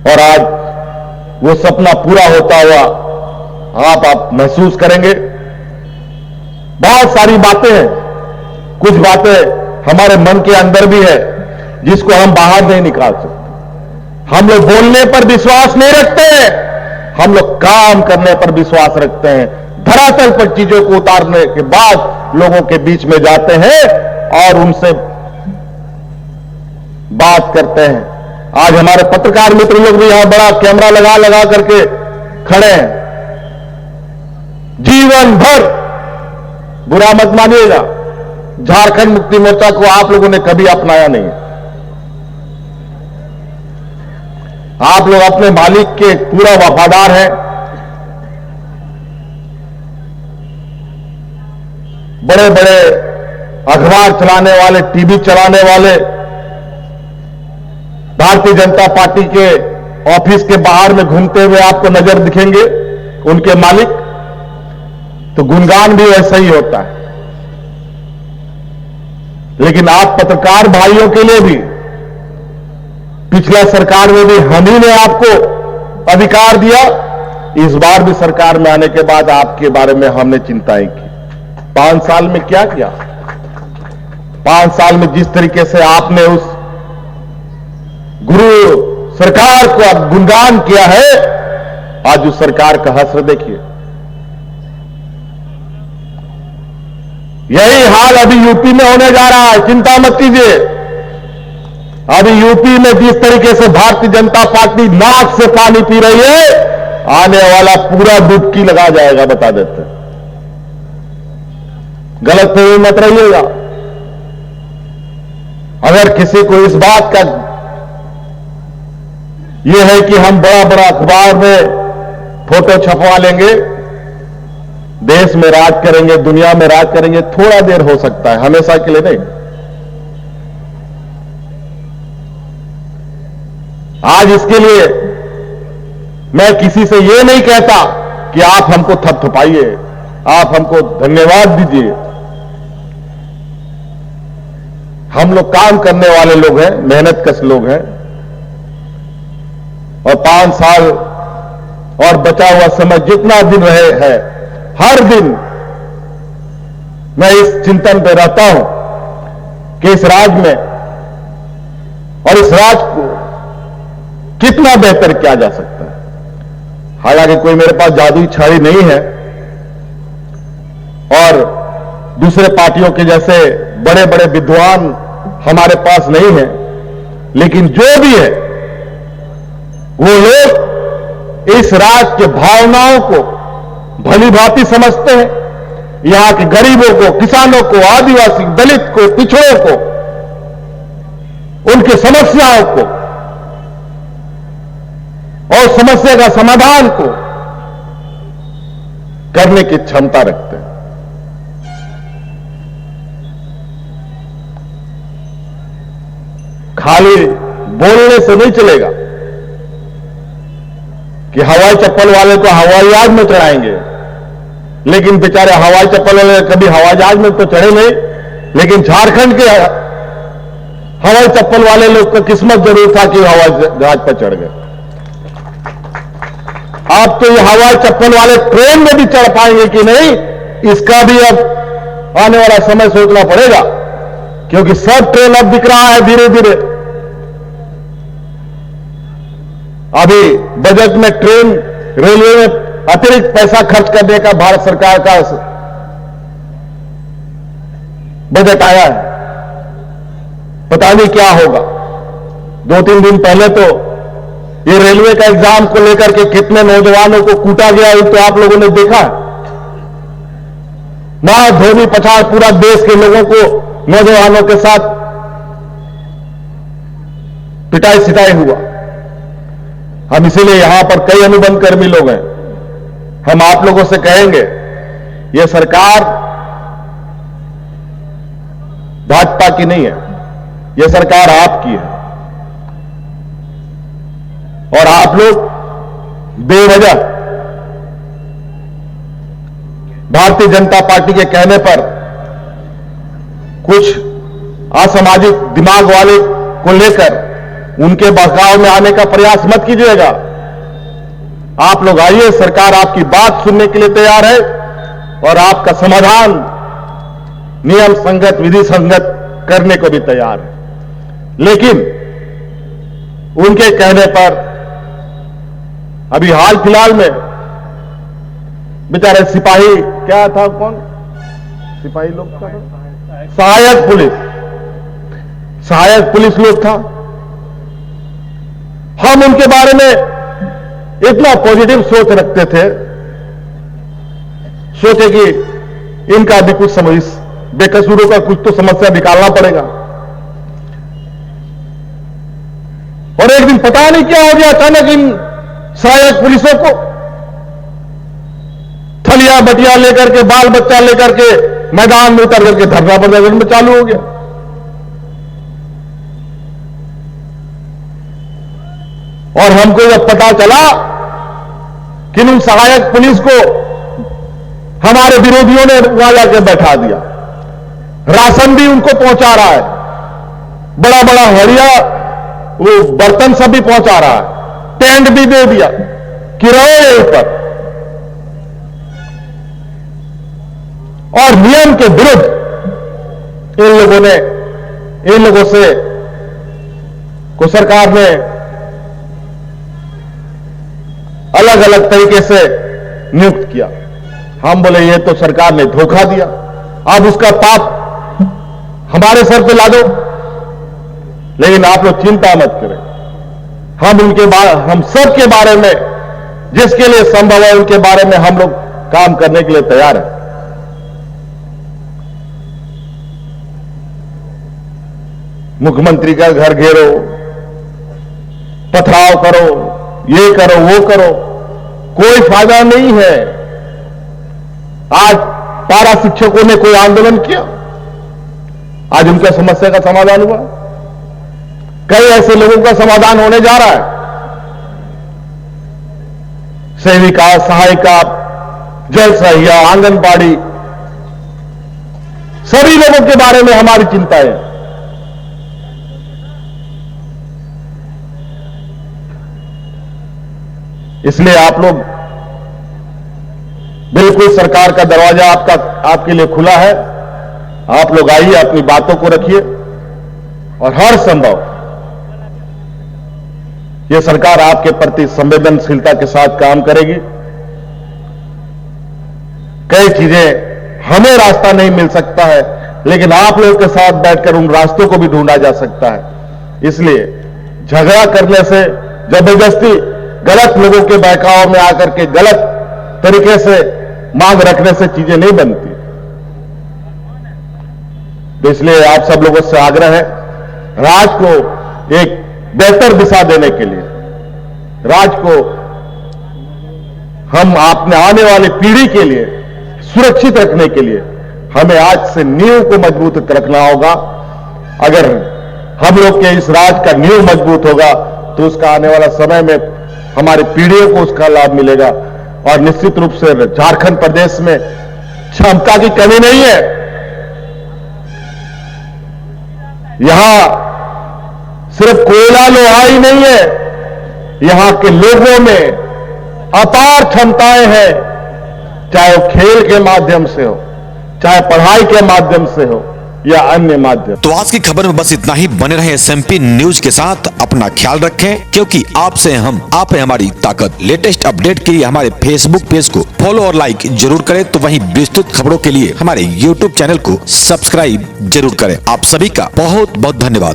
और आज वो सपना पूरा होता हुआ आप महसूस करेंगे। बहुत सारी बातें हैं, कुछ बातें हमारे मन के अंदर भी है जिसको हम बाहर नहीं निकाल सकते। हम लोग बोलने पर विश्वास नहीं रखते हैं, हम लोग काम करने पर विश्वास रखते हैं। धरातल पर चीजों को उतारने के बाद लोगों के बीच में जाते हैं और उनसे बात करते हैं। आज हमारे पत्रकार मित्र लोग भी यहां बड़ा कैमरा लगा लगा करके खड़े हैं। जीवन भर, बुरा मत मानिएगा, झारखंड मुक्ति मोर्चा को आप लोगों ने कभी अपनाया नहीं। आप लोग अपने मालिक के पूरा वफादार हैं। बड़े बड़े अखबार चलाने वाले, टीवी चलाने वाले, भारतीय जनता पार्टी के ऑफिस के बाहर में घूमते हुए आपको नजर दिखेंगे उनके मालिक, तो गुणगान भी वैसा ही होता है। लेकिन आप पत्रकार भाइयों के लिए भी पिछला सरकार में भी हम ही ने आपको अधिकार दिया, इस बार भी सरकार में आने के बाद आपके बारे में हमने चिंताएं की। 5 साल में क्या किया? 5 साल में जिस तरीके से आपने उस गुरु सरकार को अब गुणगान किया है, आज उस सरकार का हश्र देखिए। यही हाल अभी यूपी में होने जा रहा है, चिंता मत कीजिए। अभी यूपी में जिस तरीके से भारतीय जनता पार्टी नाक से पानी पी रही है, आने वाला पूरा डुबकी लगा जाएगा, बता देते। गलत फहमी मत रहिएगा। अगर किसी को इस बात का यह है कि हम बड़ा बड़ा अखबार में फोटो छपवा लेंगे, देश में राज करेंगे, दुनिया में राज करेंगे, थोड़ा देर हो सकता है, हमेशा के लिए नहीं। आज इसके लिए मैं किसी से यह नहीं कहता कि आप हमको थपथपाइए, आप हमको धन्यवाद दीजिए। हम लोग काम करने वाले लोग हैं, मेहनत कश लोग हैं, और 5 साल और बचा हुआ समय जितना दिन रहे है, हर दिन मैं इस चिंतन पे रहता हूं कि इस राज्य में और इस राज्य को कितना बेहतर किया जा सकता है। हालांकि कोई मेरे पास जादुई छड़ी नहीं है और दूसरे पार्टियों के जैसे बड़े बड़े विद्वान हमारे पास नहीं है, लेकिन जो भी है वो लोग इस राज्य के भावनाओं को भली भांति समझते हैं। यहां के गरीबों को, किसानों को, आदिवासी, दलित को, पिछड़ों को, उनकी समस्याओं को और समस्या का समाधान को करने की क्षमता रखते हैं। खाली बोलने से नहीं चलेगा कि हवाई चप्पल वाले को हवाई जहाज में चढ़ाएंगे, लेकिन बेचारे हवाई चप्पल वाले कभी हवाई जहाज में तो चढ़े नहीं, लेकिन झारखंड के हवाई चप्पल वाले लोग को किस्मत जरूर था कि हवाई जहाज पर चढ़ गए। अब तो ये हवाई चप्पल वाले ट्रेन में भी चढ़ पाएंगे कि नहीं, इसका भी अब आने वाला समय सोचना पड़ेगा, क्योंकि सब ट्रेन अब बिक रहा है धीरे धीरे। अभी बजट में ट्रेन, रेलवे में अतिरिक्त पैसा खर्च करने का भारत सरकार का बजट आया है। पता नहीं क्या होगा। 2-3 दिन पहले तो ये रेलवे का एग्जाम को लेकर के कितने नौजवानों को कूटा गया, ये तो आप लोगों ने देखा। मां धोनी पछाड़ पूरा देश के लोगों को, नौजवानों के साथ पिटाई सिटाई हुआ। हम इसीलिए यहां पर कई अनुबंध कर्मी लोग हैं, हम आप लोगों से कहेंगे, यह सरकार भाजपा की नहीं है, यह सरकार आपकी है। और आप लोग बेवजह भारतीय जनता पार्टी के कहने पर कुछ असामाजिक दिमाग वाले को लेकर उनके बहकाव में आने का प्रयास मत कीजिएगा। आप लोग आइए, सरकार आपकी बात सुनने के लिए तैयार है और आपका समाधान नियम संगत, विधि संगत करने को भी तैयार है। लेकिन उनके कहने पर अभी हाल फिलहाल में बेचारे सिपाही, क्या था, कौन सिपाही लोग था, सहायक पुलिस लोग था, हम उनके बारे में इतना पॉजिटिव सोच रखते थे, सोचे कि इनका भी कुछ समझ, बेकसूरों का कुछ तो समस्या निकालना पड़ेगा। और एक दिन पता नहीं क्या हो गया, अचानक इन सहायक पुलिसों को थलिया बटिया लेकर के, बाल बच्चा लेकर के मैदान में उतर करके धरना प्रदर्शन में चालू हो गया। और हमको जब पता चला कि इन सहायक पुलिस को हमारे विरोधियों ने वहां जाकर बैठा दिया, राशन भी उनको पहुंचा रहा है, बड़ा बड़ा हड़िया वो बर्तन सब भी पहुंचा रहा है, टेंट भी दे दिया कि रहो यहीं पर, और नियम के विरुद्ध इन लोगों से को सरकार ने अलग अलग तरीके से नियुक्त किया। हम बोले ये तो सरकार ने धोखा दिया, अब उसका पाप हमारे सर पे ला दो। लेकिन आप लोग चिंता मत करें, हम सब के बारे में, जिसके लिए संभव है उनके बारे में हम लोग काम करने के लिए तैयार हैं। मुख्यमंत्री का घर घेरो, पथराव करो, ये करो वो करो, कोई फायदा नहीं है। आज पारा शिक्षकों ने कोई आंदोलन किया, आज उनका समस्या का समाधान हुआ। कई ऐसे लोगों का समाधान होने जा रहा है। सेविका, सहायिका, जल सहिया, आंगनबाड़ी, सभी लोगों के बारे में हमारी चिंता है। इसलिए आप लोग बिल्कुल, सरकार का दरवाजा आपके लिए खुला है। आप लोग आइए, अपनी बातों को रखिए और हर संभव यह सरकार आपके प्रति संवेदनशीलता के साथ काम करेगी। कई चीजें हमें रास्ता नहीं मिल सकता है, लेकिन आप लोगों के साथ बैठकर उन रास्तों को भी ढूंढा जा सकता है। इसलिए झगड़ा करने से, जबरदस्ती गलत लोगों के बहकाव में आकर के गलत तरीके से मांग रखने से चीजें नहीं बनती। तो इसलिए आप सब लोगों से आग्रह है, राज्य को एक बेहतर दिशा देने के लिए, राज्य को हम अपने आने वाली पीढ़ी के लिए सुरक्षित रखने के लिए हमें आज से नींव को मजबूत रखना होगा। अगर हम लोग के इस राज्य का नींव मजबूत होगा तो उसका आने वाला समय में हमारी पीढ़ियों को उसका लाभ मिलेगा। और निश्चित रूप से झारखंड प्रदेश में क्षमता की कमी नहीं है। यहां सिर्फ कोयला लोहा ही नहीं है, यहां के लोगों में अपार क्षमताएं हैं, चाहे वो खेल के माध्यम से हो, चाहे पढ़ाई के माध्यम से हो या अन्य माध्यम। तो आज की खबर में बस इतना ही। बने रहे SMP न्यूज के साथ, अपना ख्याल रखें, क्योंकि आपसे हम, आप है हमारी ताकत। लेटेस्ट अपडेट के लिए हमारे फेसबुक पेज को फॉलो और लाइक जरूर करें, तो वहीं विस्तृत खबरों के लिए हमारे YouTube चैनल को सब्सक्राइब जरूर करें। आप सभी का बहुत बहुत धन्यवाद।